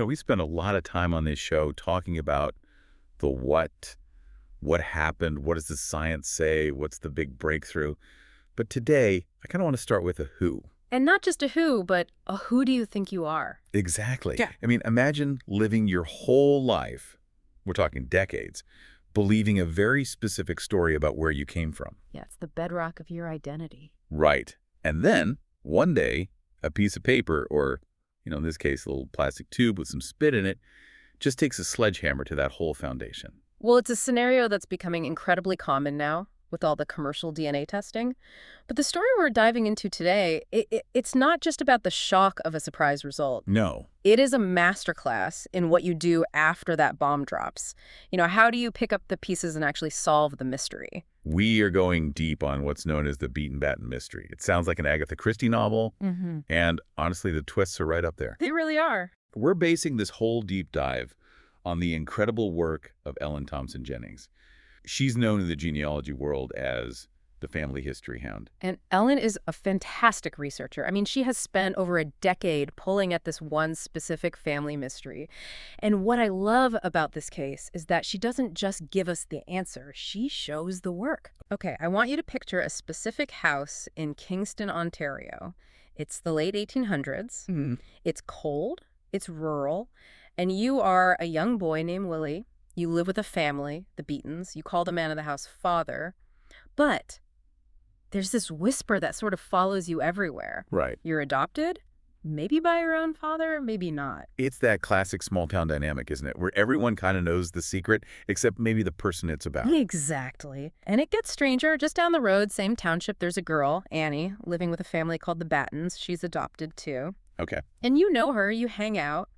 We spend a lot of time on this show talking about the what happened, what does the science say, what's the big breakthrough. But today, I kind of want to start with a who. And not just a who, but a who do you think you are? Exactly. Yeah. I mean, imagine living your whole life, we're talking decades, believing a very specific story about where you came from. Yeah, it's the bedrock of your identity. Right. And then, one day, a piece of paper or, in this case, a little plastic tube with some spit in it, just takes a sledgehammer to that whole foundation. Well, it's a scenario that's becoming incredibly common now with all the commercial DNA testing. But the story we're diving into today, it's not just about the shock of a surprise result. No. It is a masterclass in what you do after that bomb drops. How do you pick up the pieces and actually solve the mystery? We are going deep on what's known as the Beaton Batten Mystery. It sounds like an Agatha Christie novel, and honestly, the twists are right up there. They really are. We're basing this whole deep dive on the incredible work of Ellen Thompson-Jennings. She's known in the genealogy world as the family history hound. And Ellen is a fantastic researcher. I mean, she has spent over a decade pulling at this one specific family mystery. And what I love about this case is that she doesn't just give us the answer, she shows the work. Okay, I want you to picture a specific house in Kingston, Ontario. It's the late 1800s. It's cold, it's rural, and you are a young boy named Willie. You live with a family, the Beatons. You call the man of the house father. But there's this whisper that sort of follows you everywhere. Right. You're adopted, maybe by your own father, maybe not. It's that classic small-town dynamic, isn't it? Where everyone kind of knows the secret, except maybe the person it's about. Exactly. And it gets stranger. Just down the road, same township, there's a girl, Annie, living with a family called the Battens. She's adopted, too. Okay. And you know her, you hang out.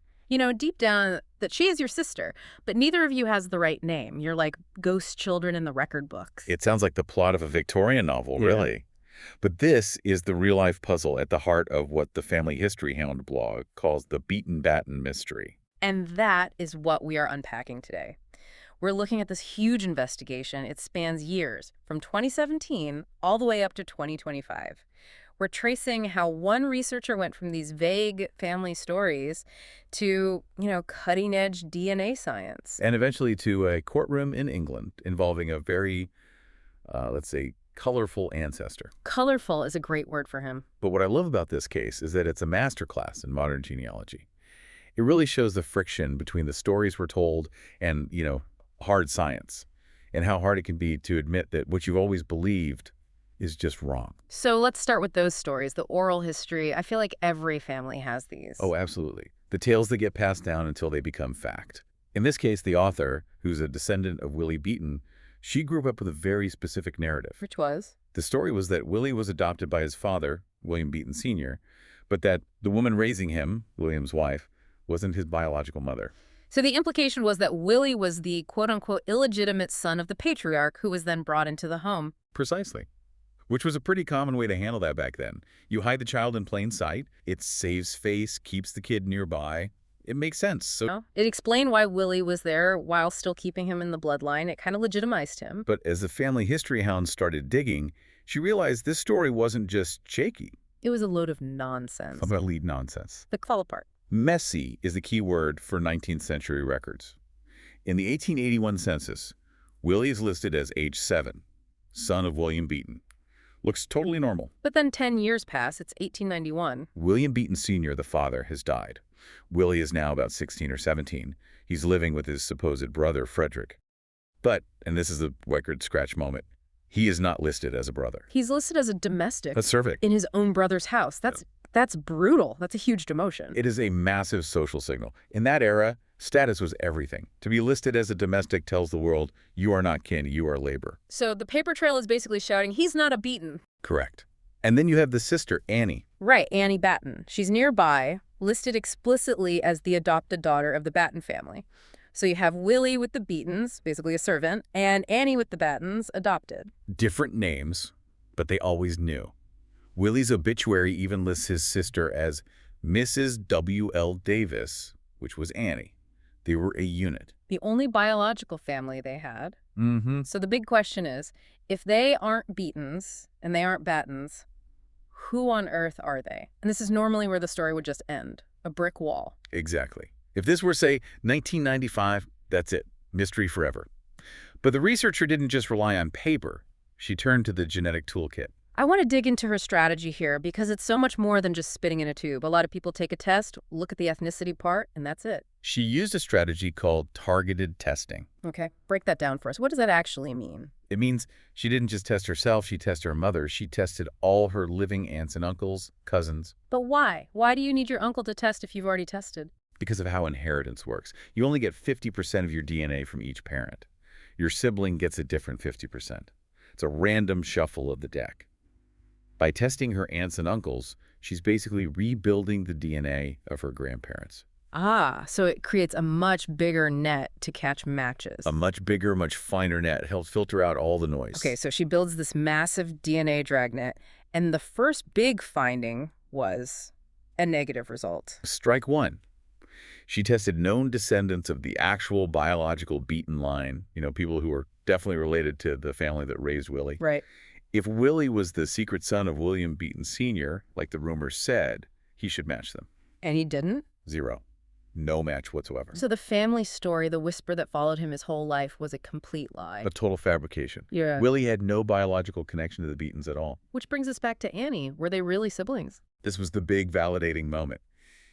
Deep down that she is your sister, but neither of you has the right name. You're like ghost children in the record books. It sounds like the plot of a Victorian novel, really. But this is the real-life puzzle at the heart of what the Family History Hound blog calls the Beaton Batten Mystery. And that is what we are unpacking today. We're looking at this huge investigation. It spans years, from 2017 all the way up to 2025. We're tracing how one researcher went from these vague family stories to, cutting-edge DNA science. And eventually to a courtroom in England involving a very, let's say, colorful ancestor. Colorful is a great word for him. But what I love about this case is that it's a masterclass in modern genealogy. It really shows the friction between the stories we're told and, hard science, and how hard it can be to admit that what you've always believed is just wrong. So let's start with those stories, the oral history. I feel like every family has these. Oh, absolutely. The tales that get passed down until they become fact. In this case, the author, who's a descendant of Willie Beaton, she grew up with a very specific narrative. Which was? The story was that Willie was adopted by his father, William Beaton Sr., but that the woman raising him, William's wife, wasn't his biological mother. So the implication was that Willie was the quote-unquote illegitimate son of the patriarch who was then brought into the home. Precisely. Which was a pretty common way to handle that back then. You hide the child in plain sight. It saves face, keeps the kid nearby. It makes sense. So, it explained why Willie was there while still keeping him in the bloodline. It kind of legitimized him. But as the family history hound started digging, she realized this story wasn't just shaky. It was a load of nonsense. Complete nonsense. The fall apart. Messy is the key word for 19th century records. In the 1881 census, Willie is listed as age 7, son of William Beaton. Looks totally normal. But then 10 years pass. It's 1891. William Beaton Sr., the father, has died. Willie is now about 16 or 17. He's living with his supposed brother, Frederick. But, and this is the record scratch moment, he is not listed as a brother. He's listed as a domestic. A servant. In his own brother's house. That's brutal. That's a huge demotion. It is a massive social signal. In that era, status was everything. To be listed as a domestic tells the world, you are not kin, you are labor. So the paper trail is basically shouting, he's not a Beaton. Correct. And then you have the sister, Annie. Right, Annie Batten. She's nearby, listed explicitly as the adopted daughter of the Batten family. So you have Willie with the Beatons, basically a servant, and Annie with the Battens, adopted. Different names, but they always knew. Willie's obituary even lists his sister as Mrs. W.L. Davis, which was Annie. They were a unit. The only biological family they had. Mm-hmm. So the big question is, if they aren't Beatons and they aren't Battens, who on earth are they? And this is normally where the story would just end, a brick wall. Exactly. If this were, say, 1995, that's it. Mystery forever. But the researcher didn't just rely on paper. She turned to the genetic toolkit. I want to dig into her strategy here because it's so much more than just spitting in a tube. A lot of people take a test, look at the ethnicity part, and that's it. She used a strategy called targeted testing. Okay, break that down for us. What does that actually mean? It means she didn't just test herself, she tested her mother. She tested all her living aunts and uncles, cousins. But why? Why do you need your uncle to test if you've already tested? Because of how inheritance works. You only get 50% of your DNA from each parent. Your sibling gets a different 50%. It's a random shuffle of the deck. By testing her aunts and uncles, she's basically rebuilding the DNA of her grandparents. Ah, so it creates a much bigger net to catch matches. A much bigger, much finer net helps filter out all the noise. Okay, so she builds this massive DNA dragnet, and the first big finding was a negative result. Strike one. She tested known descendants of the actual biological Beaton line, people who are definitely related to the family that raised Willie. Right. If Willie was the secret son of William Beaton Sr., like the rumors said, he should match them. And he didn't? 0. No match whatsoever. So the family story, the whisper that followed him his whole life, was a complete lie. A total fabrication. Yeah. Willie had no biological connection to the Beatons at all. Which brings us back to Annie. Were they really siblings? This was the big validating moment.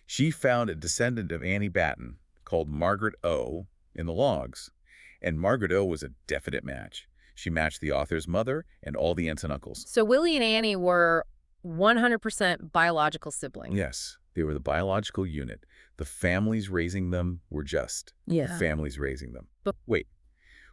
She found a descendant of Annie Batten called Margaret O. in the logs, and Margaret O. was a definite match. She matched the author's mother and all the aunts and uncles. So Willie and Annie were 100% biological siblings. Yes, they were the biological unit. The families raising them were just the families raising them. But wait,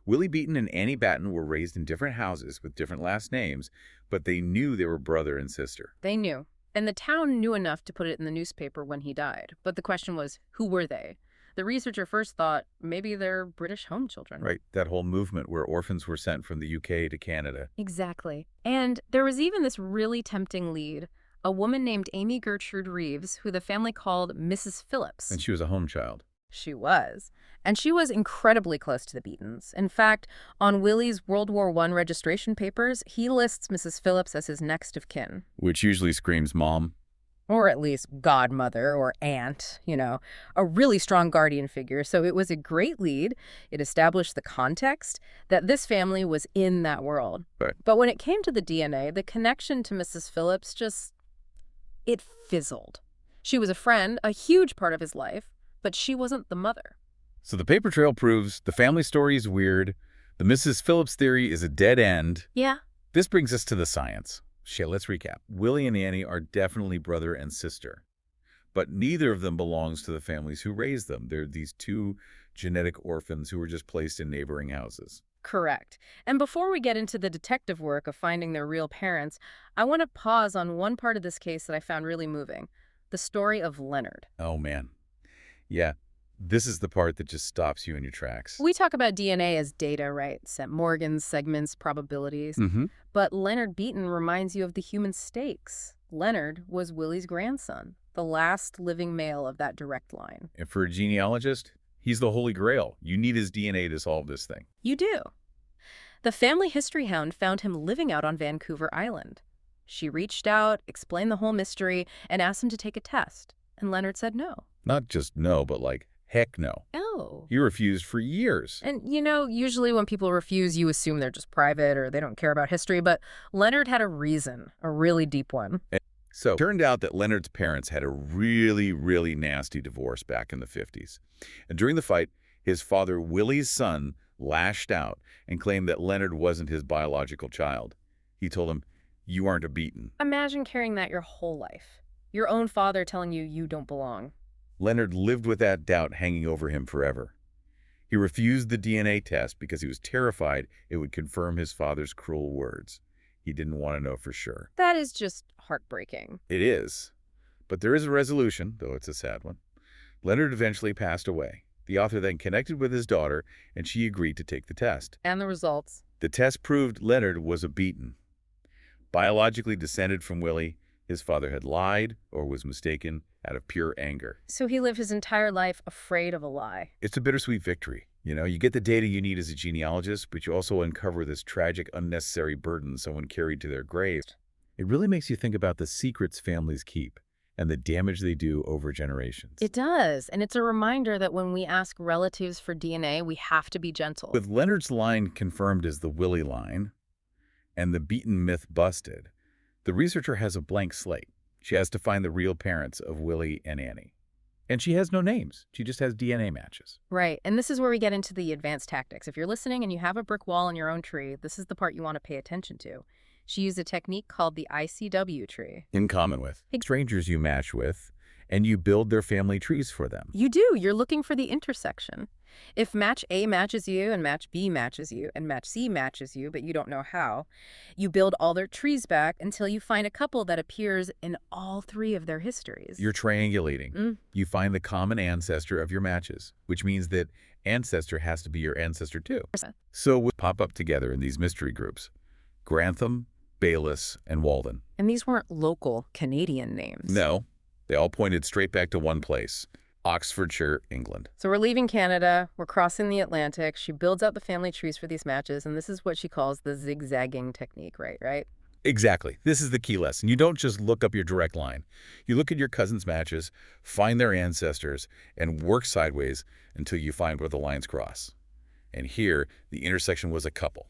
Willie Beaton and Annie Batten were raised in different houses with different last names, but they knew they were brother and sister. They knew. And the town knew enough to put it in the newspaper when he died. But the question was, who were they? The researcher first thought maybe they're British home children. Right, that whole movement where orphans were sent from the UK to Canada. Exactly. And there was even this really tempting lead, a woman named Amy Gertrude Reeves, who the family called Mrs. Phillips. And she was a home child. She was. And she was incredibly close to the Beatons. In fact, on Willie's World War I registration papers, he lists Mrs. Phillips as his next of kin. Which usually screams mom. Or at least godmother or aunt, a really strong guardian figure. So it was a great lead. It established the context that this family was in that world. Right. But when it came to the DNA, the connection to Mrs. Phillips it fizzled. She was a friend, a huge part of his life, but she wasn't the mother. So the paper trail proves the family story is weird. The Mrs. Phillips theory is a dead end. Yeah. This brings us to the science. Let's recap. Willie and Annie are definitely brother and sister, but neither of them belongs to the families who raised them. They're these two genetic orphans who were just placed in neighboring houses. Correct. And before we get into the detective work of finding their real parents, I want to pause on one part of this case that I found really moving, the story of Leonard. Oh, man. Yeah, this is the part that just stops you in your tracks. We talk about DNA as data, right? Morgans, segments, probabilities. Mm-hmm. But Leonard Beaton reminds you of the human stakes. Leonard was Willie's grandson, the last living male of that direct line. And for a genealogist, he's the holy grail. You need his DNA to solve this thing. You do. The family history hound found him living out on Vancouver Island. She reached out, explained the whole mystery, and asked him to take a test. And Leonard said no. Not just no, but heck no. Oh. He refused for years. And, usually when people refuse, you assume they're just private or they don't care about history. But Leonard had a reason, a really deep one. So it turned out that Leonard's parents had a really, really nasty divorce back in the 50s. And during the fight, his father, Willie's son, lashed out and claimed that Leonard wasn't his biological child. He told him, "You aren't a Beaton." Imagine carrying that your whole life. Your own father telling you you don't belong. Leonard lived with that doubt hanging over him forever. He refused the DNA test because he was terrified it would confirm his father's cruel words. He didn't want to know for sure. That is just heartbreaking. It is. But there is a resolution, though it's a sad one. Leonard eventually passed away. The author then connected with his daughter, and she agreed to take the test. And the results? The test proved Leonard was a Beaton. Biologically descended from Willie, his father had lied or was mistaken out of pure anger. So he lived his entire life afraid of a lie. It's a bittersweet victory. You get the data you need as a genealogist, but you also uncover this tragic, unnecessary burden someone carried to their grave. It really makes you think about the secrets families keep and the damage they do over generations. It does, and it's a reminder that when we ask relatives for DNA, we have to be gentle. With Leonard's line confirmed as the Willie line and the Beaton myth busted, the researcher has a blank slate. She has to find the real parents of Willie and Annie. And she has no names. She just has DNA matches. Right, and this is where we get into the advanced tactics. If you're listening and you have a brick wall in your own tree, this is the part you want to pay attention to. She used a technique called the ICW tree. In common with strangers you match with, and you build their family trees for them. You do. You're looking for the intersection. If match A matches you, and match B matches you, and match C matches you, but you don't know how, you build all their trees back until you find a couple that appears in all three of their histories. You're triangulating. You find the common ancestor of your matches, which means that ancestor has to be your ancestor too. So we pop up together in these mystery groups: Grantham, Bayliss, and Walden. And these weren't local Canadian names. No, they all pointed straight back to one place: Oxfordshire, England. So we're leaving Canada, we're crossing the Atlantic. She builds out the family trees for these matches, and this is what she calls the zigzagging technique, right? Exactly. This is the key lesson. You don't just look up your direct line. You look at your cousin's matches, find their ancestors, and work sideways until you find where the lines cross. And here, the intersection was a couple: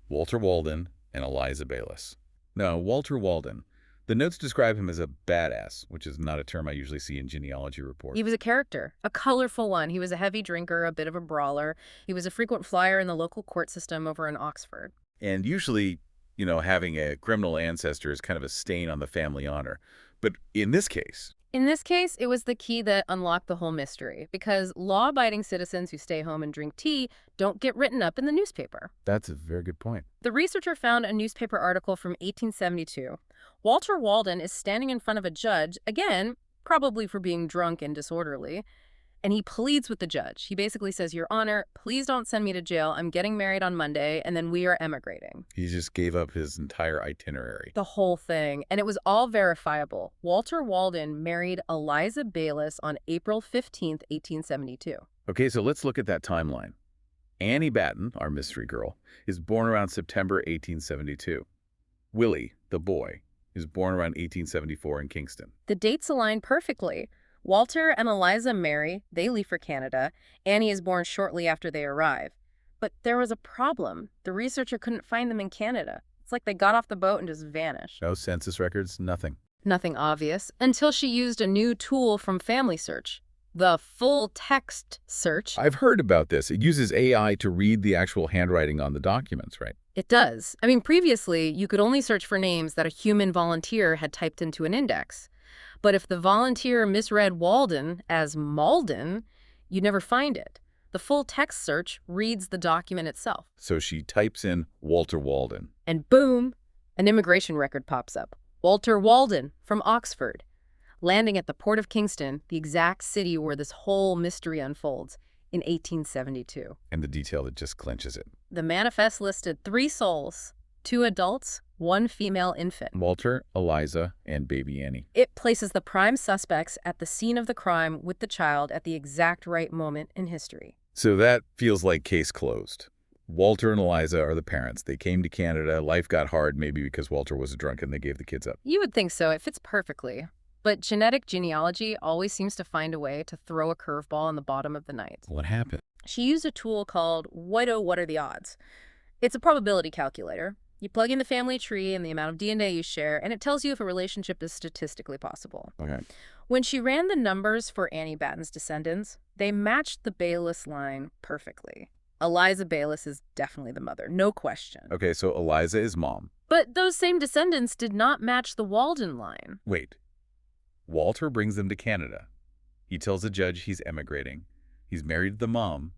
Walter Walden and Eliza Bayliss. Now, Walter Walden, the notes describe him as a badass, which is not a term I usually see in genealogy reports. He was a character, a colorful one. He was a heavy drinker, a bit of a brawler. He was a frequent flyer in the local court system over in Oxford. And usually, having a criminal ancestor is kind of a stain on the family honor. But in this case, it was the key that unlocked the whole mystery, because law-abiding citizens who stay home and drink tea don't get written up in the newspaper. that's a very good point. The researcher found a newspaper article from 1872. Walter Walden is standing in front of a judge, again, probably for being drunk and disorderly, and he pleads with the judge. He basically says, "Your Honor, please don't send me to jail. I'm getting married on Monday, and then we are emigrating." He just gave up his entire itinerary. The whole thing. And it was all verifiable. Walter Walden married Eliza Bayliss on April 15th, 1872. Okay, so let's look at that timeline. Annie Batten, our mystery girl, is born around September 1872. Willie, the boy, is born around 1874 in Kingston. The dates align perfectly. Walter and Eliza marry, they leave for Canada. Annie is born shortly after they arrive. But there was a problem. The researcher couldn't find them in Canada. It's like they got off the boat and just vanished. No census records, nothing. Nothing obvious, until she used a new tool from Family Search, the full text search. I've heard about this. It uses AI to read the actual handwriting on the documents, right? It does. I mean, previously, you could only search for names that a human volunteer had typed into an index. But if the volunteer misread Walden as Malden, you'd never find it. The full text search reads the document itself. So she types in Walter Walden. And boom, an immigration record pops up. Walter Walden from Oxford, landing at the port of Kingston, the exact city where this whole mystery unfolds, in 1872. And the detail that just clinches it. The manifest listed 3 souls, 2 adults, 1 female infant. Walter, Eliza, and baby Annie. It places the prime suspects at the scene of the crime with the child at the exact right moment in history. So that feels like case closed. Walter and Eliza are the parents. They came to Canada. Life got hard, maybe because Walter was a drunk and they gave the kids up. You would think so. It fits perfectly. But genetic genealogy always seems to find a way to throw a curveball in the bottom of the night. What happened? She used a tool called What are the odds? It's a probability calculator. You plug in the family tree and the amount of DNA you share, and it tells you if a relationship is statistically possible. Okay. When she ran the numbers for Annie Batten's descendants, they matched the Bayliss line perfectly. Eliza Bayliss is definitely the mother, no question. Okay, so Eliza is mom. But those same descendants did not match the Walden line. Wait. Walter brings them to Canada. He tells the judge he's emigrating. He's married to the mom,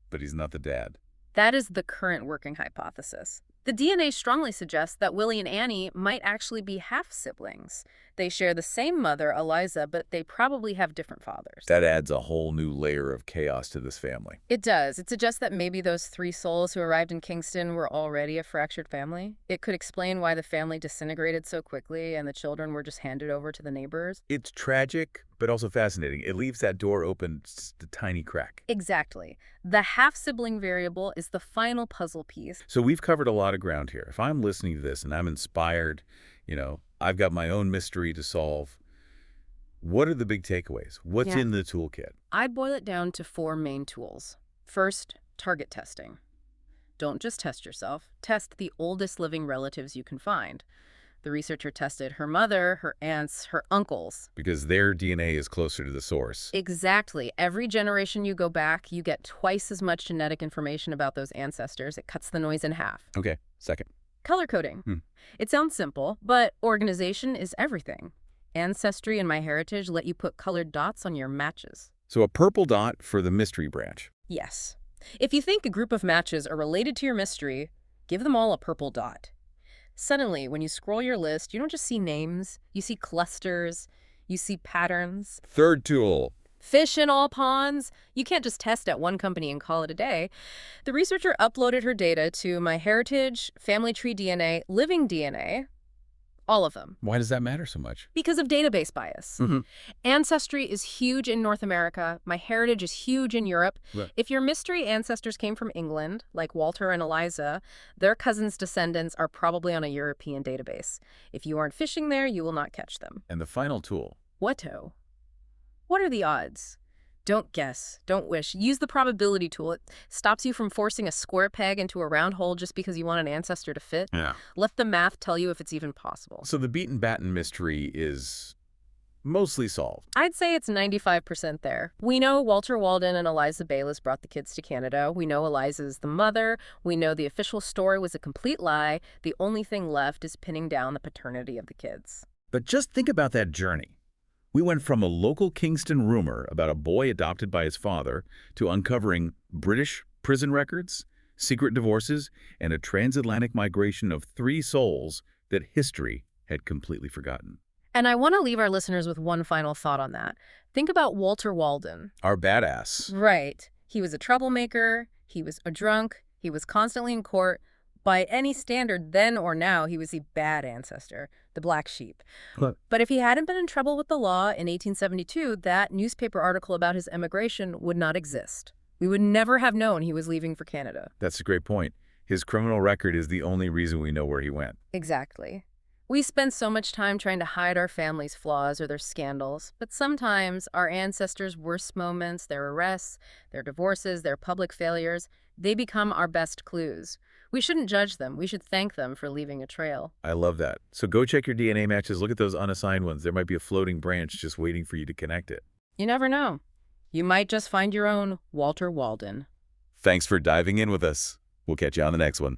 but he's not the dad. That is the current working hypothesis. The DNA strongly suggests that Willie and Annie might actually be half-siblings. They share the same mother, Eliza, but they probably have different fathers. That adds a whole new layer of chaos to this family. It does. It suggests that maybe those 3 souls who arrived in Kingston were already a fractured family. It could explain why the family disintegrated so quickly and the children were just handed over to the neighbors. It's tragic, but also fascinating. It leaves that door open just a tiny crack. Exactly. The half-sibling variable is the final puzzle piece. So we've covered a lot of ground here. If I'm listening to this and I'm inspired, I've got my own mystery to solve, What are the big takeaways? What's Yeah. in the toolkit? I'd boil it down to 4 main tools. First, target testing. Don't just test yourself. Test the oldest living relatives you can find. The researcher tested her mother, her aunts, her uncles. Because their DNA is closer to the source. Exactly. Every generation you go back, you get twice as much genetic information about those ancestors. It cuts the noise in half. Okay, second. Color coding. It sounds simple, but organization is everything. Ancestry and MyHeritage let you put colored dots on your matches. So a purple dot for the mystery branch. Yes. If you think a group of matches are related to your mystery, give them all a purple dot. Suddenly, when you scroll your list, you don't just see names, you see clusters, you see patterns. Third tool. Fish in all ponds. You can't just test at one company and call it a day. The researcher uploaded her data to MyHeritage, Family Tree DNA, Living DNA, all of them. Why does that matter so much? Because of database bias. Ancestry is huge in North America. MyHeritage is huge in Europe. Right. If your mystery ancestors came from England, like Walter and Eliza, their cousins' descendants are probably on a European database. If you aren't fishing there, you will not catch them. And the final tool. Whatto? What are the odds? Don't guess. Don't wish. Use the probability tool. It stops you from forcing a square peg into a round hole just because you want an ancestor to fit. Yeah. Let the math tell you if it's even possible. So the Beaton Batten mystery is mostly solved. I'd say it's 95% there. We know Walter Walden and Eliza Bayliss brought the kids to Canada. We know Eliza's the mother. We know the official story was a complete lie. The only thing left is pinning down the paternity of the kids. But just think about that journey. We went from a local Kingston rumor about a boy adopted by his father to uncovering British prison records, secret divorces, and a transatlantic migration of 3 souls that history had completely forgotten. And I want to leave our listeners with one final thought on that. Think about Walter Walden. Our badass. Right. He was a troublemaker. He was a drunk. He was constantly in court. By any standard, then or now, he was the bad ancestor, the black sheep. But if he hadn't been in trouble with the law in 1872, that newspaper article about his emigration would not exist. We would never have known he was leaving for Canada. That's a great point. His criminal record is the only reason we know where he went. Exactly. We spend so much time trying to hide our family's flaws or their scandals, but sometimes our ancestors' worst moments, their arrests, their divorces, their public failures, they become our best clues. We shouldn't judge them. We should thank them for leaving a trail. I love that. So go check your DNA matches. Look at those unassigned ones. There might be a floating branch just waiting for you to connect it. You never know. You might just find your own Walter Walden. Thanks for diving in with us. We'll catch you on the next one.